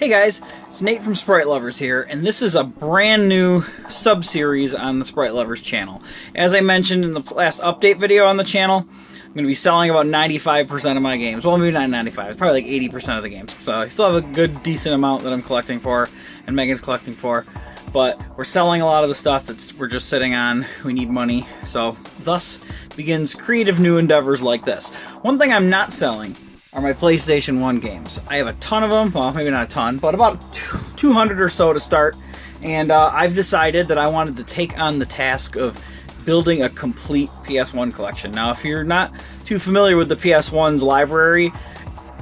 Hey guys, it's Nate from Sprite Lovers here, and this is a brand new sub-series on the Sprite Lovers channel. As I mentioned in the last update video on the channel, I'm going to be selling about 95% of my games. Well, maybe not 95, it's probably like 80% of the games. So I still have a good, decent amount that I'm collecting for, and Megan's collecting for. But we're selling a lot of the stuff that we're just sitting on. We need money, so thus begins creative new endeavors like this. One thing I'm not selling are my PlayStation 1 games. I have a ton of them, well, maybe not a ton, but about 200 or so to start, and I've decided that I wanted to take on the task of building a complete PS1 collection. Now, if you're not too familiar with the PS1's library,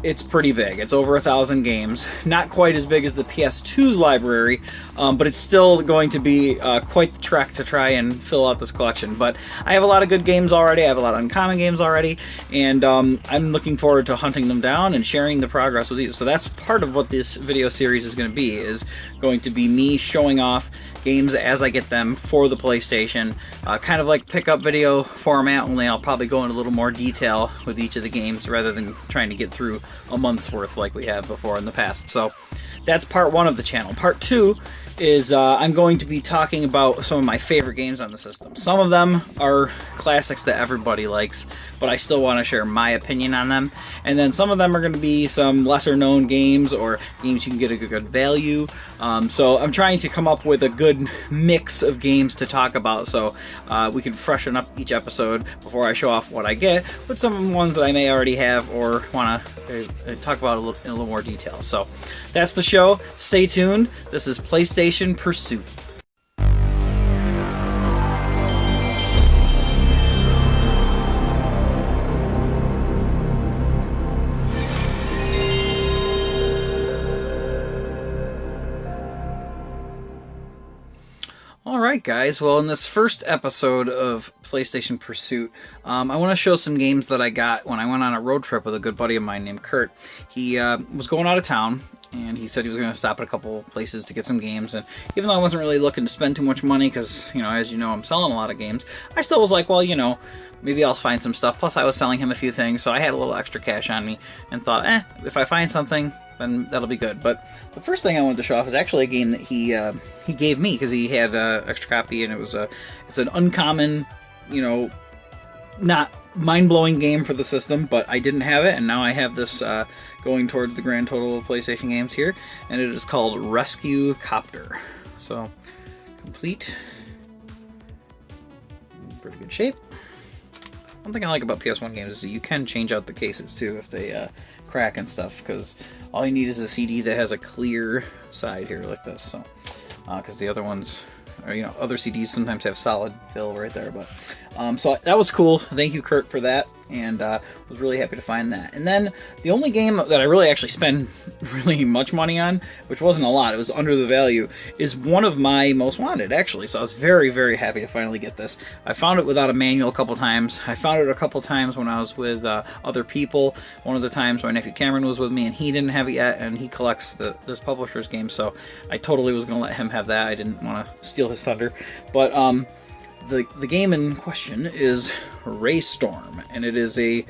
it's pretty big. It's over 1,000 games. Not quite as big as the PS2's library, but it's still going to be quite the trek to try and fill out this collection. But I have a lot of good games already. I have a lot of uncommon games already, and I'm looking forward to hunting them down and sharing the progress with you. So that's part of what this video series is going to be me showing off games as I get them for the PlayStation, kind of like pickup video format, only I'll probably go into a little more detail with each of the games rather than trying to get through a month's worth like we have before in the past. So that's part one of the channel. Part two is I'm going to be talking about some of my favorite games on the system. Some of them are classics that everybody likes, but I still want to share my opinion on them. And then some of them are going to be some lesser known games or games you can get a good value. So I'm trying to come up with a good mix of games to talk about so we can freshen up each episode before I show off what I get with some ones that I may already have or want to talk about in a little more detail. So that's the show. Stay tuned. This is PlayStation Pursuit. Alright guys, well in this first episode of PlayStation Pursuit, I want to show some games that I got when I went on a road trip with a good buddy of mine named Kurt. He was going out of town, and he said he was going to stop at a couple places to get some games, and even though I wasn't really looking to spend too much money, because, you know, as you know, I'm selling a lot of games, I still was like, well, you know, maybe I'll find some stuff. Plus I was selling him a few things, so I had a little extra cash on me, and thought, if I find something, then that'll be good. But the first thing I wanted to show off is actually a game that he gave me, because he had an extra copy, and it's an uncommon, you know, not mind-blowing game for the system, but I didn't have it, and now I have this going towards the grand total of PlayStation games here, and it is called Rescue Copter. So, complete. Pretty good shape. One thing I like about PS1 games is that you can change out the cases too if they crack and stuff, because all you need is a CD that has a clear side here like this. So, because the other ones, or, you know, other CDs sometimes have solid fill right there. But so that was cool. Thank you, Kurt, for that, and was really happy to find that. And then the only game that I really actually spend really much money on, which wasn't a lot, it was under the value, is one of my most wanted, actually. So I was very, very happy to finally get this. I found it without a manual a couple times. I found it a couple times when I was with other people. One of the times my nephew Cameron was with me, and he didn't have it yet, and he collects this publisher's game, so I totally was going to let him have that. I didn't want to steal his thunder. But the game in question is Raystorm, and it is a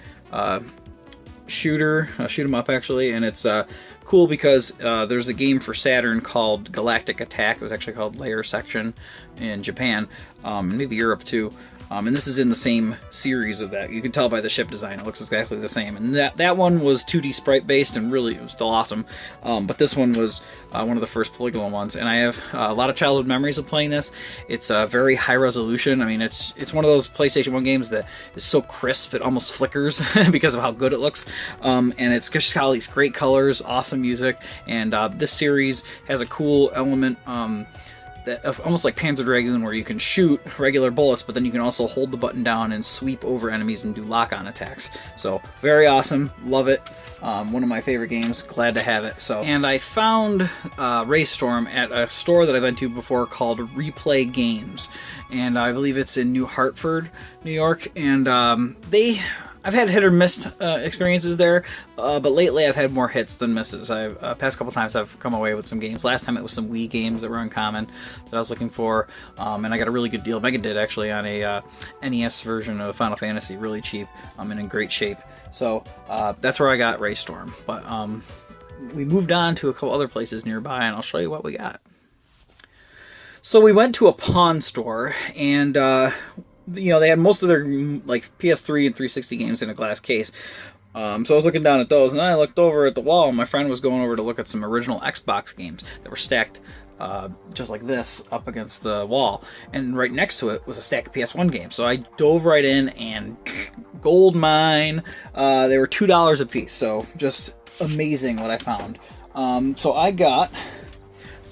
shoot 'em up actually, and it's cool because there's a game for Saturn called Galactic Attack. It was actually called Layer Section in Japan, maybe Europe too. And this is in the same series of that. You can tell by the ship design, it looks exactly the same. And that one was 2D sprite based, and really it was still awesome. But this one was one of the first polygonal ones, and I have a lot of childhood memories of playing this. It's very high resolution. I mean, it's one of those PlayStation 1 games that is so crisp it almost flickers because of how good it looks. And it's just got all these great colors, awesome music, and this series has a cool element. Almost like Panzer Dragoon, where you can shoot regular bullets, but then you can also hold the button down and sweep over enemies and do lock-on attacks. So very awesome, love it. One of my favorite games, glad to have it. So, and I found Raystorm at a store that I've been to before called Replay Games, and I believe it's in New Hartford, New York. And I've had hit or miss experiences there, but lately I've had more hits than misses. Past couple times I've come away with some games. Last time it was some Wii games that were uncommon that I was looking for, and I got a really good deal. Megan did actually on a NES version of Final Fantasy, really cheap, and in great shape. So that's where I got Raystorm. But we moved on to a couple other places nearby, and I'll show you what we got. So we went to a pawn store, and they had most of their like PS3 and 360 games in a glass case. So I was looking down at those, and then I looked over at the wall, and my friend was going over to look at some original Xbox games that were stacked just like this up against the wall, and right next to it was a stack of PS1 games. So I dove right in, and gold mine. They were $2 a piece, so just amazing what I found. So I got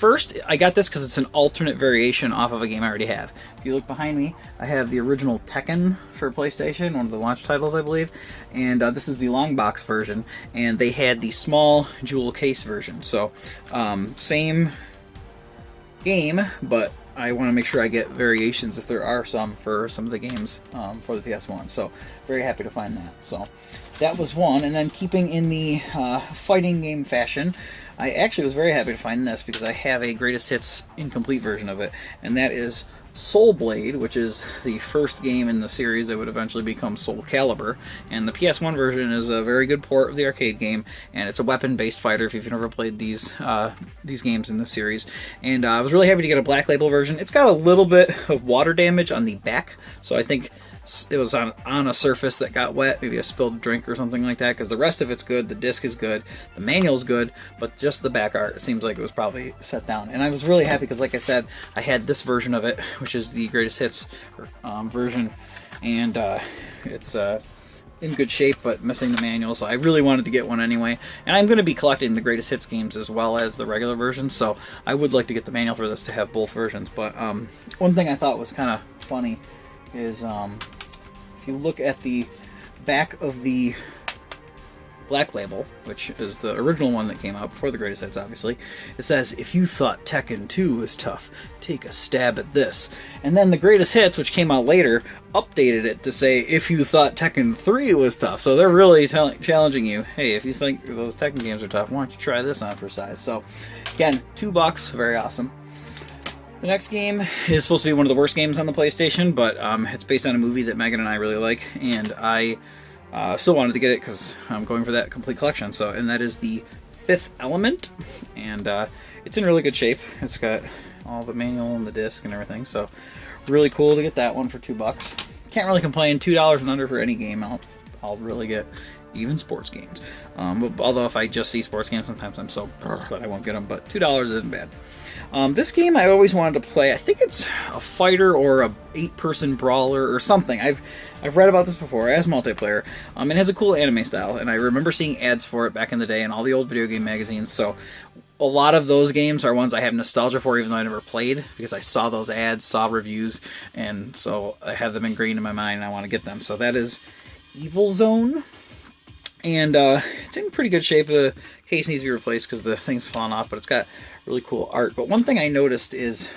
this because it's an alternate variation off of a game I already have. If you look behind me, I have the original Tekken for PlayStation, one of the launch titles, I believe, and this is the long box version, and they had the small jewel case version. So same game, but I want to make sure I get variations if there are some for some of the games for the PS1. So very happy to find that. So that was one. And then keeping in the fighting game fashion, I actually was very happy to find this because I have a greatest hits incomplete version of it, and that is Soul Blade, which is the first game in the series that would eventually become Soul Calibur. And the PS1 version is a very good port of the arcade game, and it's a weapon-based fighter if you've never played these games in the series. And I was really happy to get a Black Label version. It's got a little bit of water damage on the back, so I think it was on a surface that got wet, maybe a spilled drink or something like that, because the rest of it's good, the disc is good, the manual's good, but just the back art, it seems like it was probably set down. And I was really happy because, like I said, I had this version of it, which is the greatest hits version, and it's in good shape, but missing the manual, so I really wanted to get one anyway. And I'm going to be collecting the greatest hits games as well as the regular version, so I would like to get the manual for this to have both versions. But one thing I thought was kind of funny is if you look at the back of the Black Label, which is the original one that came out before the greatest hits, obviously, it says, "If you thought Tekken 2 was tough, take a stab at this." And then the greatest hits, which came out later, updated it to say, "If you thought Tekken 3 was tough." So they're really challenging you. Hey, if you think those Tekken games are tough, why don't you try this on for size? So again, $2, very awesome. The next game is supposed to be one of the worst games on the PlayStation, but it's based on a movie that Megan and I really like, and I still wanted to get it because I'm going for that complete collection. So, and that is the Fifth Element, and it's in really good shape. It's got all the manual and the disc and everything, so really cool to get that one for $2. Can't really complain. $2 and under for any game. I'll really get, even sports games. Although if I just see sports games, sometimes I'm so broke that I won't get them. But $2 isn't bad. This game I always wanted to play. I think it's a fighter or a 8-person brawler or something. I've read about this before. It has multiplayer. It has a cool anime style, and I remember seeing ads for it back in the day in all the old video game magazines. So a lot of those games are ones I have nostalgia for, even though I never played, because I saw those ads, saw reviews, and so I have them ingrained in my mind and I want to get them. So that is Evil Zone. And it's in pretty good shape. The case needs to be replaced because the thing's fallen off, but it's got really cool art. But one thing I noticed is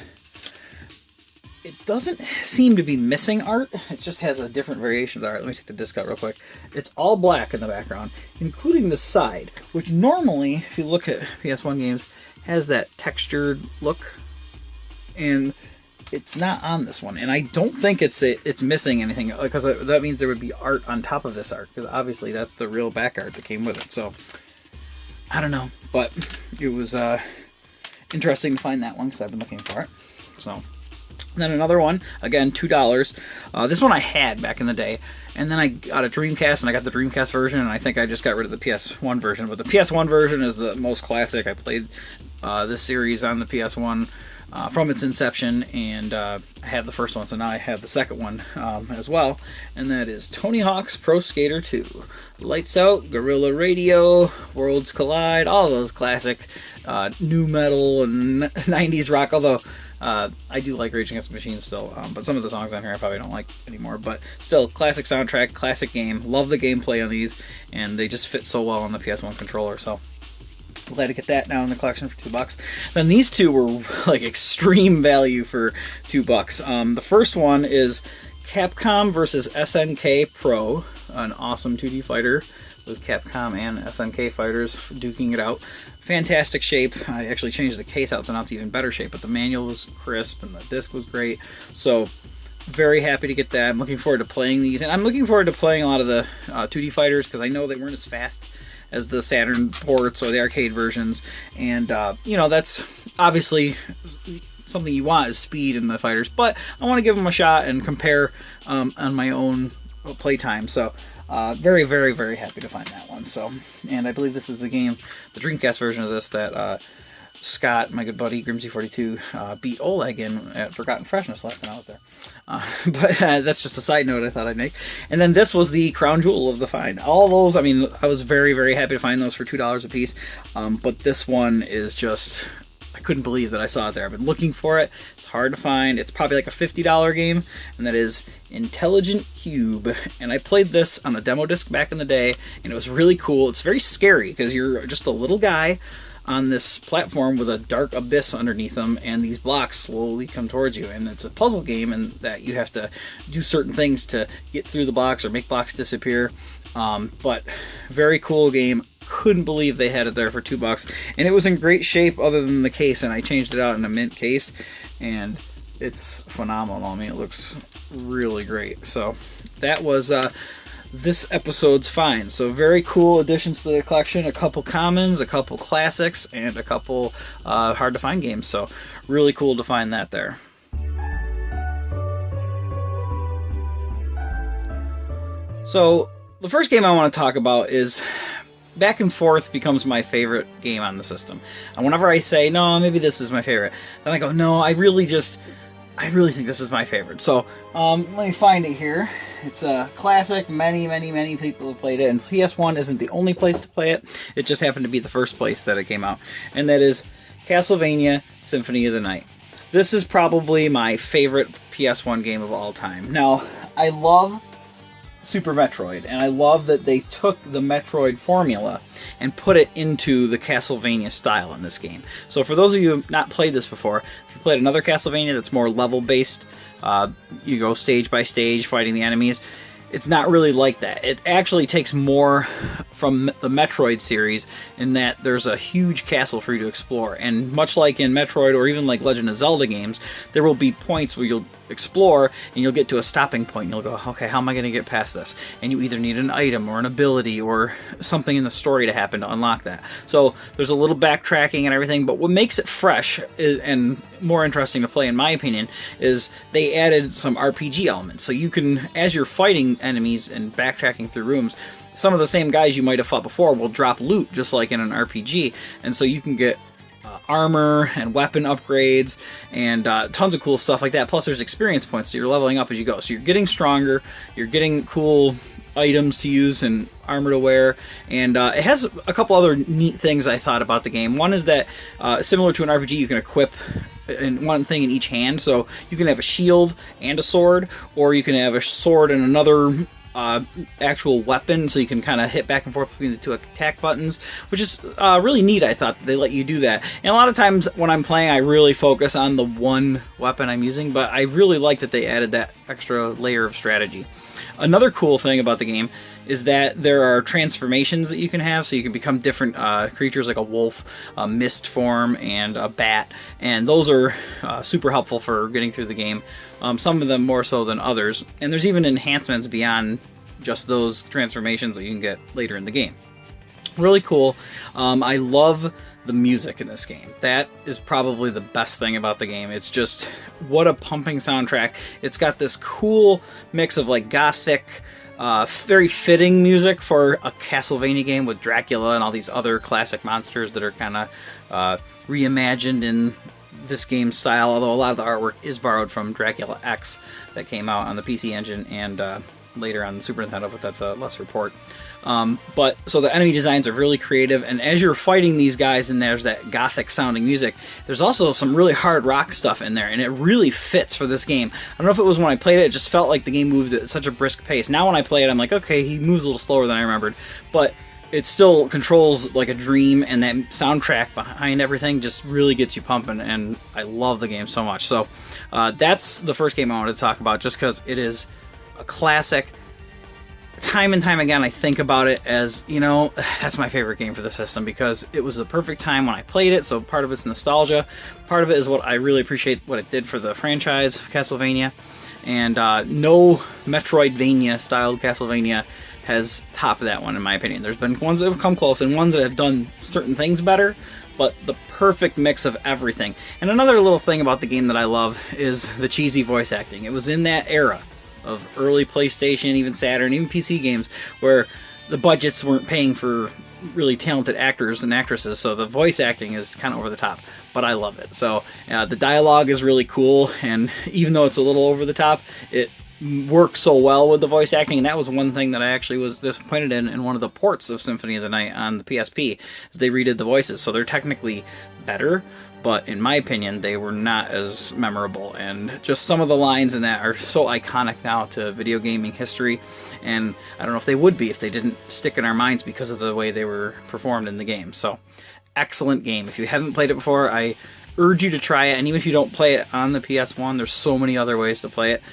it doesn't seem to be missing art. It just has a different variation of art. Let me take the disc out real quick. It's all black in the background, including the side, which normally, if you look at PS1 games, has that textured look. And it's not on this one, and I don't think it's missing anything, because that means there would be art on top of this art, because obviously that's the real back art that came with it. So I don't know, but it was interesting to find that one because I've been looking for it. So then another one, again $2. This one I had back in the day, and then I got a Dreamcast, and I got the Dreamcast version, and I think I just got rid of the PS1 version. But the PS1 version is the most classic. I played this series on the PS1 from its inception, and I have the first one, so now I have the second one as well, and that is Tony Hawk's Pro Skater 2. Lights Out, Guerrilla Radio, Worlds Collide, all those classic new metal and 90s rock, although I do like Rage Against the Machine still, but some of the songs on here I probably don't like anymore, but still, classic soundtrack, classic game, love the gameplay on these, and they just fit so well on the PS1 controller, so glad to get that now in the collection for $2. Then these two were like extreme value for $2. The first one is Capcom versus SNK Pro, an awesome 2D fighter with Capcom and SNK fighters duking it out. Fantastic shape. I actually changed the case out so now it's even better shape, but the manual was crisp and the disc was great. So very happy to get that. I'm looking forward to playing these, and I'm looking forward to playing a lot of the 2D fighters because I know they weren't as fast as the Saturn ports or the arcade versions. And, you know, that's obviously something you want is speed in the fighters, but I want to give them a shot and compare on my own playtime. So very, very, very happy to find that one. So, and I believe this is the game, the Dreamcast version of this that Scott, my good buddy Grimsy42, beat Oleg in at Forgotten Freshness last time I was there. But that's just a side note I thought I'd make. And then this was the crown jewel of the find. All those, I mean, I was very, very happy to find those for $2 a piece. But this one is just, I couldn't believe that I saw it there. I've been looking for it. It's hard to find. It's probably like a $50 game, and that is Intelligent Cube. And I played this on a demo disc back in the day, and it was really cool. It's very scary because you're just a little guy on this platform with a dark abyss underneath them, and these blocks slowly come towards you. And it's a puzzle game, and that you have to do certain things to get through the blocks or make blocks disappear. But very cool game. Couldn't believe they had it there for $2, and it was in great shape other than the case, and I changed it out in a mint case, and it's phenomenal. I mean, it looks really great. So that was this episode's find. So very cool additions to the collection, a couple commons, a couple classics, and a couple hard to find games. So really cool to find that there. So the first game I want to talk about is Back and Forth becomes my favorite game on the system. And whenever I say, no, maybe this is my favorite, then I go, no, I really think this is my favorite. So let me find it here. It's a classic. Many people have played it, and PS1 isn't the only place to play it. It just happened to be the first place that it came out, and that is Castlevania Symphony of the Night. This is probably my favorite PS1 game of all time. Now, I love Super Metroid, and I love that they took the Metroid formula and put it into the Castlevania style in this game. So for those of you who have not played this before, if you played another Castlevania that's more level-based, you go stage by stage fighting the enemies, it's not really like that. It actually takes more from the Metroid series in that there's a huge castle for you to explore. And much like in Metroid or even like Legend of Zelda games, there will be points where you'll explore and you'll get to a stopping point and you'll go, okay, how am I going to get past this? And you either need an item or an ability or something in the story to happen to unlock that. So there's a little backtracking and everything, but what makes it fresh and more interesting to play, in my opinion, is they added some RPG elements. So you can, as you're fighting enemies and backtracking through rooms, some of the same guys you might have fought before will drop loot just like in an RPG, and so you can get armor and weapon upgrades and tons of cool stuff like that. Plus there's experience points, so you're leveling up as you go. So you're getting stronger, you're getting cool items to use and armor to wear, and it has a couple other neat things I thought about the game. One is that similar to an RPG, you can equip in one thing in each hand, so you can have a shield and a sword, or you can have a sword and another actual weapon, so you can kind of hit back and forth between the two attack buttons, which is really neat. I thought they let you do that. And a lot of times when I'm playing, I really focus on the one weapon I'm using, but I really like that they added that extra layer of strategy. Another cool thing about the game is that there are transformations that you can have, so you can become different creatures like a wolf, a mist form, and a bat, and those are super helpful for getting through the game. Some of them more so than others, and there's even enhancements beyond just those transformations that you can get later in the game. Really cool. I love the music in this game. That is probably the best thing about the game. It's just, what a pumping soundtrack. It's got this cool mix of like gothic, very fitting music for a Castlevania game with Dracula and all these other classic monsters that are kind of reimagined in this game's style, although a lot of the artwork is borrowed from Dracula X that came out on the PC Engine and later on the Super Nintendo, but that's a lesser port. But so the enemy designs are really creative, and as you're fighting these guys and there's that gothic sounding music, there's also some really hard rock stuff in there, and it really fits for this game. I don't know if it was when I played it, it just felt like the game moved at such a brisk pace. Now when I play it, I'm like, okay, he moves a little slower than I remembered, but it still controls like a dream, and that soundtrack behind everything just really gets you pumping, and I love the game so much. So that's the first game I wanted to talk about, just because it is a classic. Time and time again, I think about it as, you know, that's my favorite game for the system, because it was the perfect time when I played it, so part of it's nostalgia, part of it is what I really appreciate what it did for the franchise of Castlevania, and no Metroidvania style Castlevania has topped that one in my opinion. There's been ones that have come close and ones that have done certain things better, but the perfect mix of everything. And another little thing about the game that I love is the cheesy voice acting. It was in that era of early PlayStation, even Saturn, even PC games, where the budgets weren't paying for really talented actors and actresses, so the voice acting is kind of over the top, but I love it. So the dialogue is really cool, and even though it's a little over the top, it works so well with the voice acting. And that was one thing that I actually was disappointed in one of the ports of Symphony of the Night on the PSP, is they redid the voices, so they're technically better, but in my opinion they were not as memorable, and just some of the lines in that are so iconic now to video gaming history, and I don't know if they would be if they didn't stick in our minds because of the way they were performed in the game. So excellent game. If you haven't played it before, I urge you to try it, and even if you don't play it on the PS1, there's so many other ways to play it.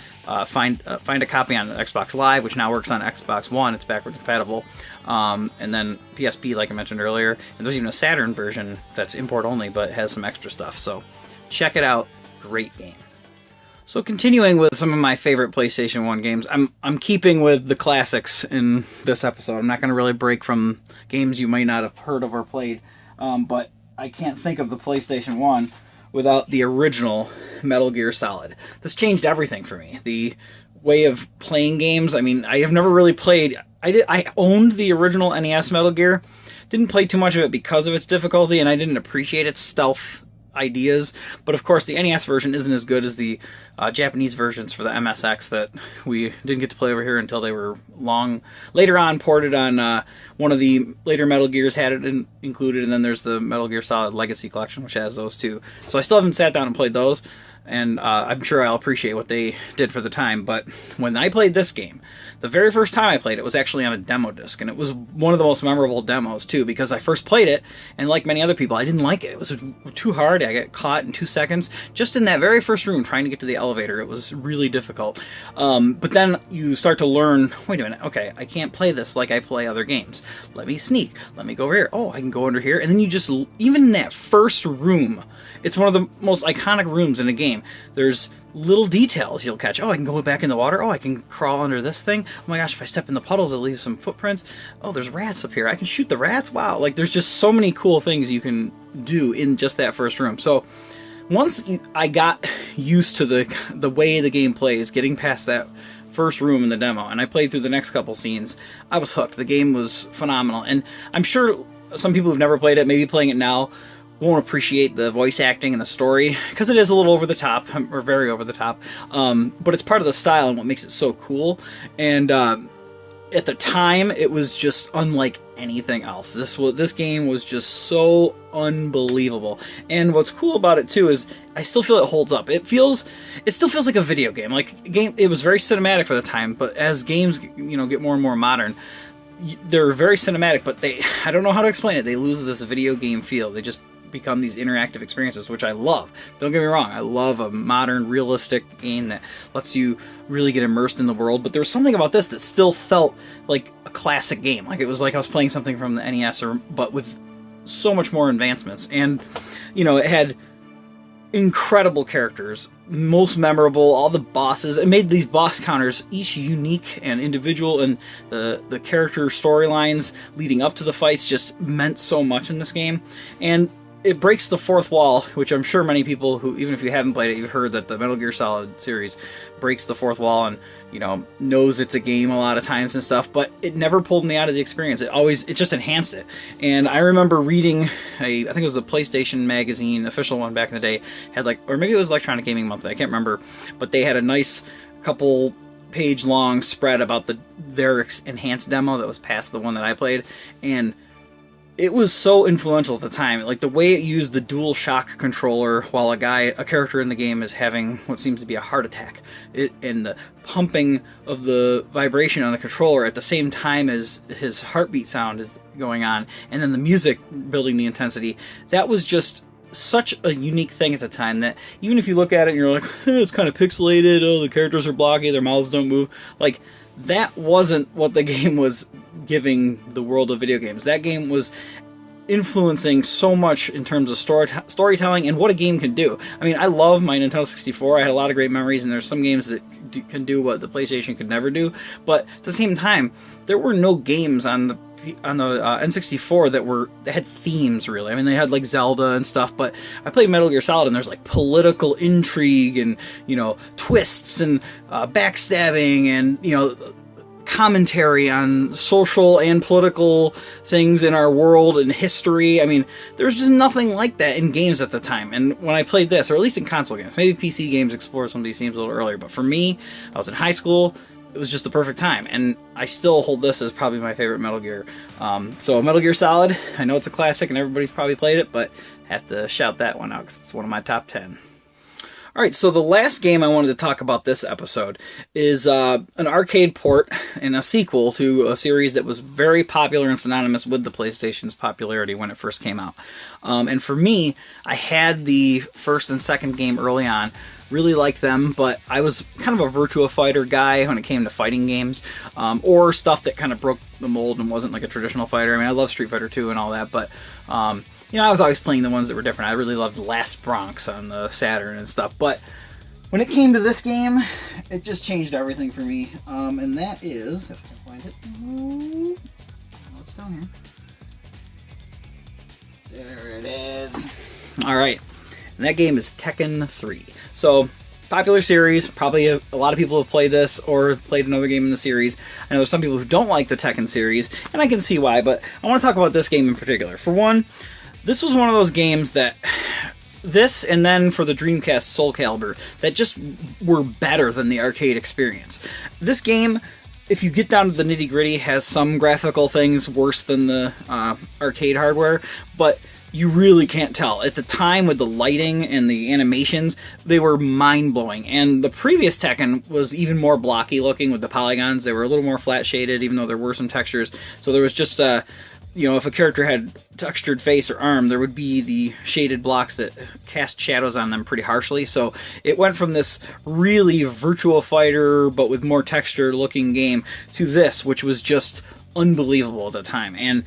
Find a copy on Xbox Live, which now works on Xbox One. It's backwards compatible. And then PSP, like I mentioned earlier. And there's even a Saturn version that's import only, but has some extra stuff. So check it out. Great game. So continuing with some of my favorite PlayStation 1 games, I'm keeping with the classics in this episode. I'm not going to really break from games you might not have heard of or played, but I can't think of the PlayStation 1 without the original Metal Gear Solid. This changed everything for me. The way of playing games. I mean, I have never really played... I owned the original NES Metal Gear. Didn't play too much of it because of its difficulty, and I didn't appreciate its stealth ideas. But of course, the NES version isn't as good as the Japanese versions for the MSX that we didn't get to play over here until they were later on ported on one of the later Metal Gears had it included, and then there's the Metal Gear Solid Legacy Collection, which has those too. So I still haven't sat down and played those, and I'm sure I'll appreciate what they did for the time. But when I played this game, the very first time I played it was actually on a demo disc, and it was one of the most memorable demos too, because I first played it, and like many other people, I didn't like it. It was too hard. I got caught in 2 seconds just in that very first room trying to get to the elevator. It was really difficult. But then you start to learn, wait a minute, okay, I can't play this like I play other games. Let me sneak. Let me go over here. Oh, I can go under here. And then you just, even in that first room, it's one of the most iconic rooms in a game. There's little details you'll catch. Oh, I can go back in the water. Oh, I can crawl under this thing. Oh my gosh, if I step in the puddles, it'll leave some footprints. Oh, there's rats up here. I can shoot the rats. Wow. Like, there's just so many cool things you can do in just that first room. So once I got used to the way the game plays, getting past that first room in the demo, and I played through the next couple scenes, I was hooked. The game was phenomenal. And I'm sure some people who've never played it, maybe playing it now, won't appreciate the voice acting and the story, because it is a little over the top, or very over the top, but it's part of the style and what makes it so cool. And at the time, it was just unlike anything else. This game was just so unbelievable. And what's cool about it too is I still feel it holds up. It still feels like a video game. It was very cinematic for the time, but as games get more and more modern, they're very cinematic, but I don't know how to explain it. They lose this video game feel. They just become these interactive experiences, which I love. Don't get me wrong, I love a modern, realistic game that lets you really get immersed in the world, but there was something about this that still felt like a classic game. Like it was like I was playing something from the NES, but with so much more advancements. And, it had incredible characters, most memorable, all the bosses. It made these boss counters each unique and individual, and the character storylines leading up to the fights just meant so much in this game. And it breaks the fourth wall, which I'm sure many people who, even if you haven't played it, you've heard that the Metal Gear Solid series breaks the fourth wall and, knows it's a game a lot of times and stuff, but it never pulled me out of the experience. It just enhanced it. And I remember reading I think it was the PlayStation magazine, official one back in the day, had or maybe it was Electronic Gaming Monthly, I can't remember, but they had a nice couple page long spread about their enhanced demo that was past the one that I played, and it was so influential at the time. Like the way it used the dual shock controller while a character in the game is having what seems to be a heart attack, and the pumping of the vibration on the controller at the same time as his heartbeat sound is going on, and then the music building the intensity. That was just such a unique thing at the time that even if you look at it and you're like, it's kind of pixelated, oh, the characters are blocky, their mouths don't move, like, that wasn't what the game was giving the world of video games. That game was influencing so much in terms of storytelling and what a game can do. I mean, I love my Nintendo 64. I had a lot of great memories, and there's some games that can do what the PlayStation could never do. But at the same time, there were no games on the N64 that had themes, really. I mean, they had like Zelda and stuff, but I played Metal Gear Solid, and there's like political intrigue and, you know, twists and backstabbing and, you know, commentary on social and political things in our world and history. I mean, there's just nothing like that in games at the time. And when I played this, or at least in console games, maybe PC games explored some of these themes a little earlier, but for me, I was in high school. It was just the perfect time, and I still hold this as probably my favorite Metal Gear. So Metal Gear Solid, I know it's a classic and everybody's probably played it, but I have to shout that one out because it's one of my top 10. Alright, so the last game I wanted to talk about this episode is an arcade port and a sequel to a series that was very popular and synonymous with the PlayStation's popularity when it first came out. And for me, I had the first and second game early on. Really liked them, but I was kind of a Virtua Fighter guy when it came to fighting games, or stuff that kind of broke the mold and wasn't like a traditional fighter. I mean, I love Street Fighter 2 and all that, but you know, I was always playing the ones that were different. I really loved Last Bronx on the Saturn and stuff, but when it came to this game, it just changed everything for me, and that is, if I can find it, oh, it's down here. There it is. Alright, and that game is Tekken 3. So, popular series, probably a lot of people have played this or played another game in the series. I know there's some people who don't like the Tekken series, and I can see why, but I want to talk about this game in particular. For one, this was one of those games that, this and then for the Dreamcast Soul Calibur, that just were better than the arcade experience. This game, if you get down to the nitty-gritty, has some graphical things worse than the arcade hardware, but you really can't tell. At the time, with the lighting and the animations, they were mind-blowing. And the previous Tekken was even more blocky looking with the polygons. They were a little more flat-shaded, even though there were some textures. So there was just, you know, if a character had textured face or arm, there would be the shaded blocks that cast shadows on them pretty harshly. So it went from this really Virtua Fighter, but with more texture-looking game, to this, which was just unbelievable at the time. And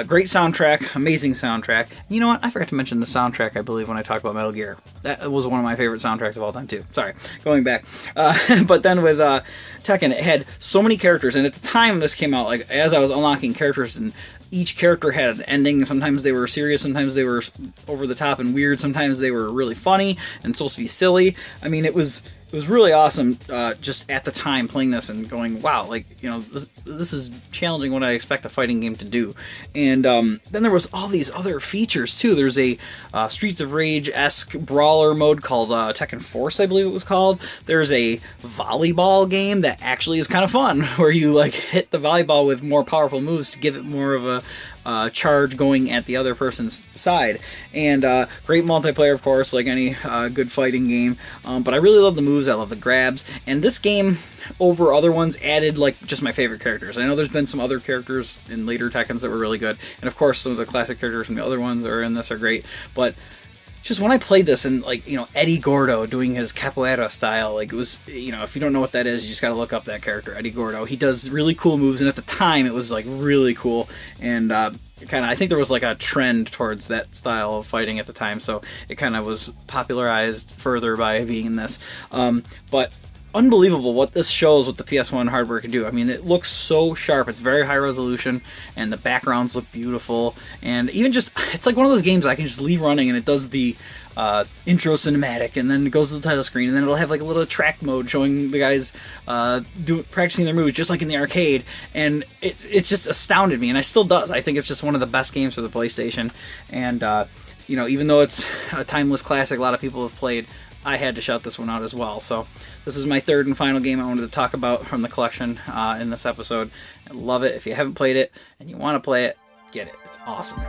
great soundtrack, amazing soundtrack. You know what? I forgot to mention the soundtrack, I believe, when I talked about Metal Gear. That was one of my favorite soundtracks of all time, too. Sorry, going back. But then with Tekken, it had so many characters, and at the time this came out, like, as I was unlocking characters, and each character had an ending. Sometimes they were serious, sometimes they were over the top and weird, sometimes they were really funny and supposed to be silly. I mean, it was really awesome just at the time playing this and going, wow, like, you know, this is challenging what I expect a fighting game to do. And then there was all these other features too. There's a Streets of Rage-esque brawler mode called Tekken Force, I believe it was called. There's a volleyball game that actually is kind of fun, where you like hit the volleyball with more powerful moves to give it more of a charge going at the other person's side. And great multiplayer, of course, like any good fighting game. But I really love the moves, I love the grabs, and this game over other ones added like just my favorite characters. I know there's been some other characters in later Tekkens that were really good, and of course some of the classic characters from the other ones that are in this are great, but just when I played this, and like, you know, Eddie Gordo doing his capoeira style, like, it was, you know, if you don't know what that is, you just gotta look up that character, Eddie Gordo. He does really cool moves, and at the time it was like really cool, and kind of, I think there was like a trend towards that style of fighting at the time, so it kind of was popularized further by being in this. But unbelievable what this shows, what the PS1 hardware can do. I mean, it looks so sharp. It's very high resolution, and the backgrounds look beautiful. And even just, it's like one of those games I can just leave running, and it does the intro cinematic, and then it goes to the title screen, and then it'll have like a little track mode showing the guys practicing their moves, just like in the arcade. And it's just astounded me, and it still does. I think it's just one of the best games for the PlayStation. And you know, even though it's a timeless classic, a lot of people have played, I had to shout this one out as well. So this is my third and final game I wanted to talk about from the collection in this episode. I love it. If you haven't played it and you want to play it, get it. It's awesome.